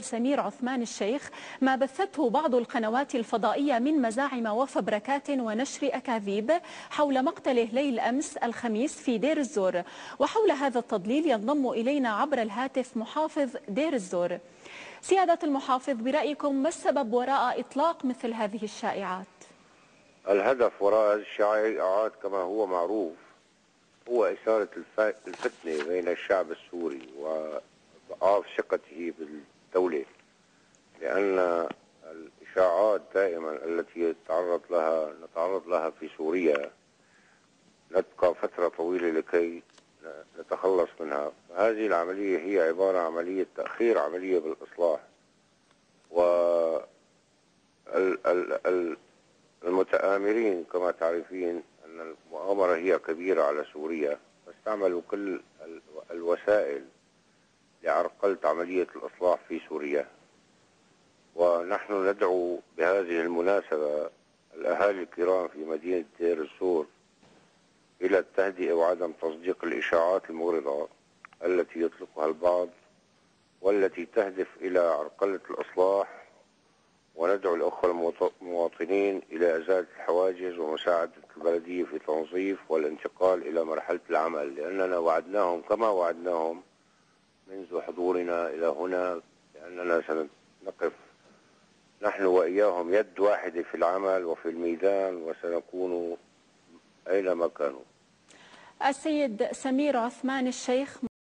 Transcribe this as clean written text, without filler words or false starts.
سمير عثمان الشيخ ما بثته بعض القنوات الفضائية من مزاعم وفبركات ونشر أكاذيب حول مقتله ليل أمس الخميس في دير الزور. وحول هذا التضليل ينضم إلينا عبر الهاتف محافظ دير الزور. سيادة المحافظ، برأيكم ما السبب وراء إطلاق مثل هذه الشائعات؟ الهدف وراء الشائعات كما هو معروف هو إثارة الفتنة بين الشعب السوري وضعاف ثقته بالدولة، لأن الإشاعات دائما التي نتعرض لها في سوريا نبقى فترة طويلة لكي نتخلص منها. هذه العملية هي عبارة عن عملية تأخير عملية بالإصلاح، والمتآمرين كما تعرفين أن المؤامرة هي كبيرة على سوريا، فاستعملوا كل الوسائل لعرقلة عملية الإصلاح في سوريا. ونحن ندعو بهذه المناسبة الأهالي الكرام في مدينة دير الزور إلى التهدئة وعدم تصديق الإشاعات المغرضة التي يطلقها البعض والتي تهدف إلى عرقلة الإصلاح، وندعو الأخوة المواطنين إلى إزالة الحواجز ومساعدة البلدية في تنظيف والانتقال إلى مرحلة العمل، لأننا وعدناهم كما وعدناهم منذ حضورنا إلى هنا لأننا سنقف نحن وإياهم يد واحدة في العمل وفي الميدان، وسنكون أينما كانوا. السيد سمير عثمان الشيخ